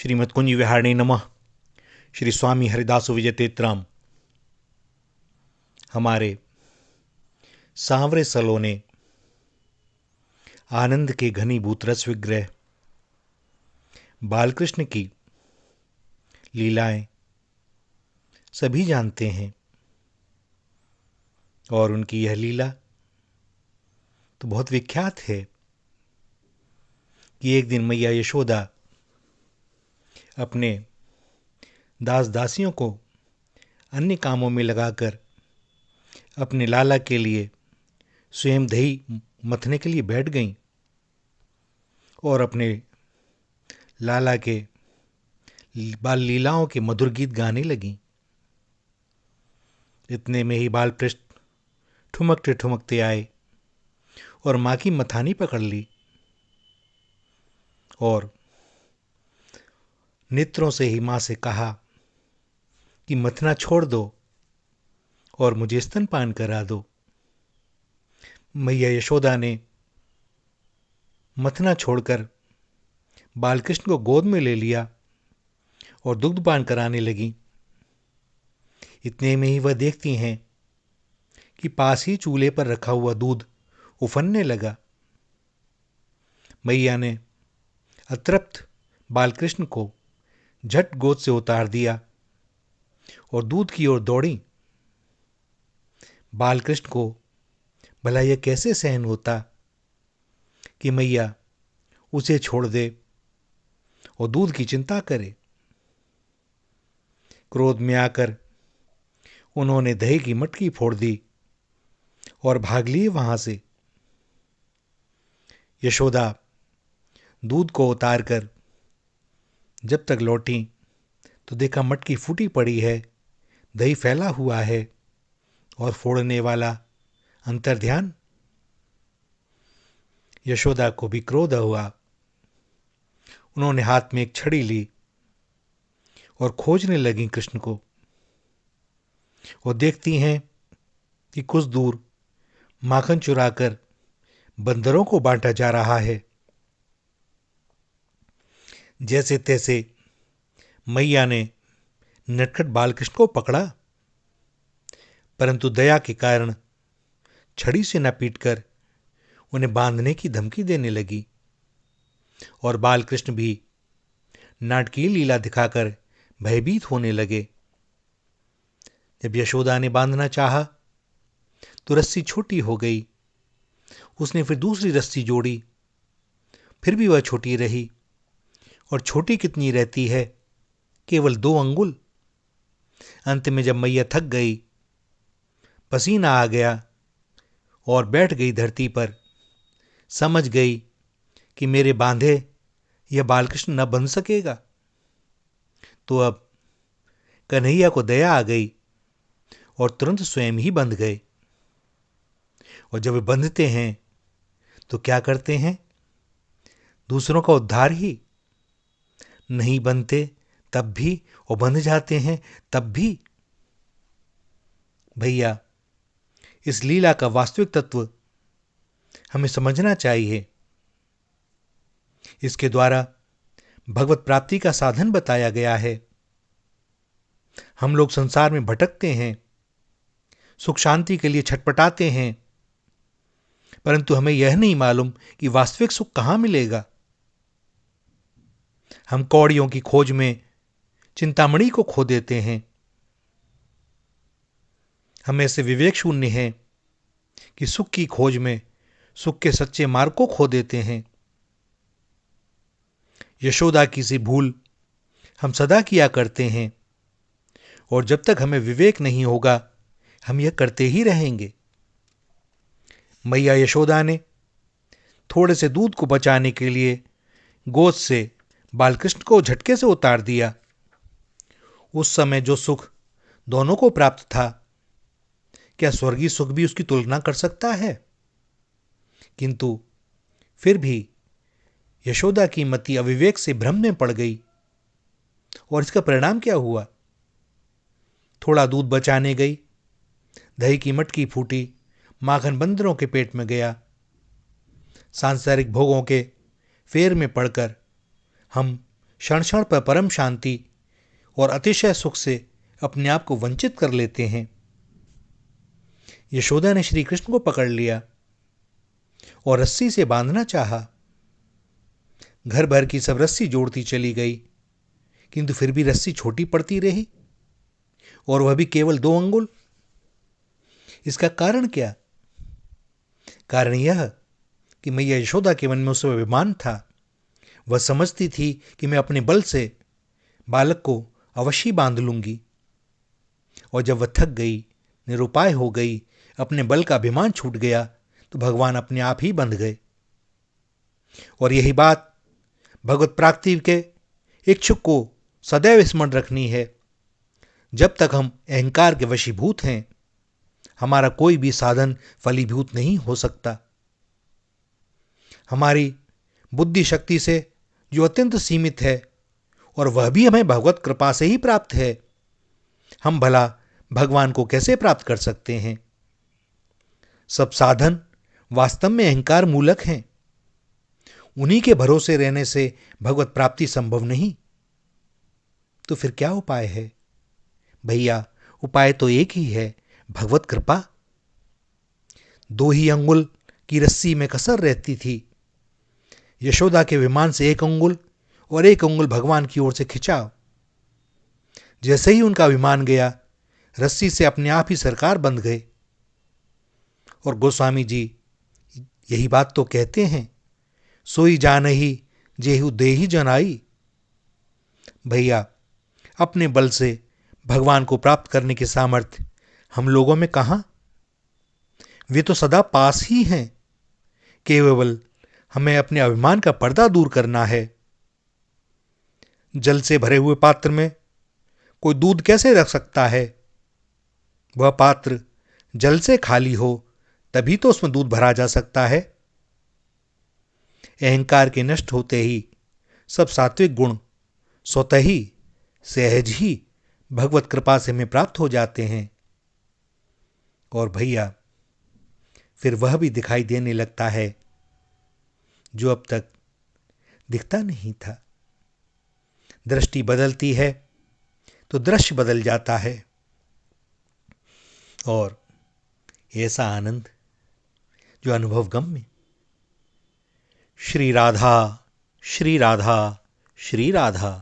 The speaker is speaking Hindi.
श्रीमद्कुंज विहारिणे नमः। श्री स्वामी हरिदासु विजयतेत्राम। हमारे सांवरे सलोने आनंद के घनीभूत रस विग्रह बालकृष्ण की लीलाएं सभी जानते हैं, और उनकी यह लीला तो बहुत विख्यात है कि एक दिन मैया यशोदा अपने दास दासियों को अन्य कामों में लगाकर अपने लाला के लिए स्वयं दही मथने के लिए बैठ गईं और अपने लाला के बाल लीलाओं के मधुर गीत गाने लगीं। इतने में ही बालकृष्ण ठुमकते ठुमकते आए और माँ की मथानी पकड़ ली और नेत्रों से ही माँ से कहा कि मथना छोड़ दो और मुझे स्तनपान करा दो। मैया यशोदा ने मथना छोड़कर बालकृष्ण को गोद में ले लिया और दुग्धपान कराने लगी। इतने में ही वह देखती हैं कि पास ही चूल्हे पर रखा हुआ दूध उफनने लगा। मैया ने अतृप्त बालकृष्ण को झट गोद से उतार दिया और दूध की ओर दौड़ी। बालकृष्ण को भला यह कैसे सहन होता कि मैया उसे छोड़ दे और दूध की चिंता करे। क्रोध में आकर उन्होंने दही की मटकी फोड़ दी और भाग लिए वहां से। यशोदा दूध को उतारकर जब तक लौटी तो देखा मटकी फूटी पड़ी है, दही फैला हुआ है और फोड़ने वाला अंतर्ध्यान। यशोदा को भी क्रोध हुआ। उन्होंने हाथ में एक छड़ी ली और खोजने लगी कृष्ण को, और देखती हैं कि कुछ दूर माखन चुराकर बंदरों को बांटा जा रहा है। जैसे तैसे मैया ने नटखट बालकृष्ण को पकड़ा, परंतु दया के कारण छड़ी से न पीटकर उन्हें बांधने की धमकी देने लगी। और बालकृष्ण भी नाटकीय लीला दिखाकर भयभीत होने लगे। जब यशोदा ने बांधना चाहा तो रस्सी छोटी हो गई। उसने फिर दूसरी रस्सी जोड़ी, फिर भी वह छोटी रही। और छोटी कितनी रहती है, केवल 2 अंगुल। अंत में जब मैया थक गई, पसीना आ गया और बैठ गई धरती पर, समझ गई कि मेरे बांधे यह बालकृष्ण न बंध सकेगा। तो अब कन्हैया को दया आ गई और तुरंत स्वयं ही बंध गए। और जब वे बंधते हैं तो क्या करते हैं? दूसरों का उद्धार ही। नहीं बंधते तब भी, और बंध जाते हैं तब भी। भैया, इस लीला का वास्तविक तत्व हमें समझना चाहिए। इसके द्वारा भगवत प्राप्ति का साधन बताया गया है। हम लोग संसार में भटकते हैं, सुख शांति के लिए छटपटाते हैं, परंतु हमें यह नहीं मालूम कि वास्तविक सुख कहां मिलेगा। हम कौड़ियों की खोज में चिंतामणि को खो देते हैं। हम ऐसे विवेक शून्य हैं कि सुख की खोज में सुख के सच्चे मार्ग को खो देते हैं। यशोदा की सी भूल हम सदा किया करते हैं, और जब तक हमें विवेक नहीं होगा हम यह करते ही रहेंगे। मैया यशोदा ने थोड़े से दूध को बचाने के लिए गोद से बालकृष्ण को झटके से उतार दिया। उस समय जो सुख दोनों को प्राप्त था, क्या स्वर्गीय सुख भी उसकी तुलना कर सकता है? किंतु फिर भी यशोदा की मति अविवेक से भ्रम में पड़ गई, और इसका परिणाम क्या हुआ? थोड़ा दूध बचाने गई, दही की मटकी फूटी, माखन बंदरों के पेट में गया। सांसारिक भोगों के फेर में पड़कर हम क्षण क्षण पर परम शांति और अतिशय सुख से अपने आप को वंचित कर लेते हैं। यशोदा ने श्री कृष्ण को पकड़ लिया और रस्सी से बांधना चाहा। घर भर की सब रस्सी जोड़ती चली गई, किंतु फिर भी रस्सी छोटी पड़ती रही, और वह भी केवल 2 अंगुल। इसका कारण क्या? कारण यह कि मैया यशोदा के मन में उस समय अभिमान था। वह समझती थी कि मैं अपने बल से बालक को अवश्य बांध लूंगी, और जब वह थक गई, निरुपाय हो गई, अपने बल का अभिमान छूट गया, तो भगवान अपने आप ही बंध गए। और यही बात भगवत प्राप्ति के इच्छुक को सदैव स्मरण रखनी है। जब तक हम अहंकार के वशीभूत हैं, हमारा कोई भी साधन फलीभूत नहीं हो सकता। हमारी बुद्धि शक्ति से जो अत्यंत सीमित है, और वह भी हमें भगवत कृपा से ही प्राप्त है, हम भला भगवान को कैसे प्राप्त कर सकते हैं? सब साधन वास्तव में अहंकार मूलक हैं। उन्हीं के भरोसे रहने से भगवत प्राप्ति संभव नहीं। तो फिर क्या उपाय है? भैया, उपाय तो एक ही है, भगवत कृपा। 2 ही अंगुल की रस्सी में कसर रहती थी। यशोदा के विमान से 1 अंगुल और 1 अंगुल भगवान की ओर से खिंचाओ। जैसे ही उनका विमान गया, रस्सी से अपने आप ही सरकार बंध गए। और गोस्वामी जी यही बात तो कहते हैं, सोई जानहि जेहु देहि जनाई। भैया, अपने बल से भगवान को प्राप्त करने की सामर्थ्य हम लोगों में कहां? वे तो सदा पास ही हैं। केवल हमें अपने अभिमान का पर्दा दूर करना है। जल से भरे हुए पात्र में कोई दूध कैसे रख सकता है? वह पात्र जल से खाली हो तभी तो उसमें दूध भरा जा सकता है। अहंकार के नष्ट होते ही सब सात्विक गुण स्वतः ही सहज ही भगवत कृपा से हमें प्राप्त हो जाते हैं। और भैया, फिर वह भी दिखाई देने लगता है जो अब तक दिखता नहीं था। दृष्टि बदलती है तो दृश्य बदल जाता है, और ऐसा आनंद जो अनुभव गम्य। श्री राधा, श्री राधा, श्री राधा।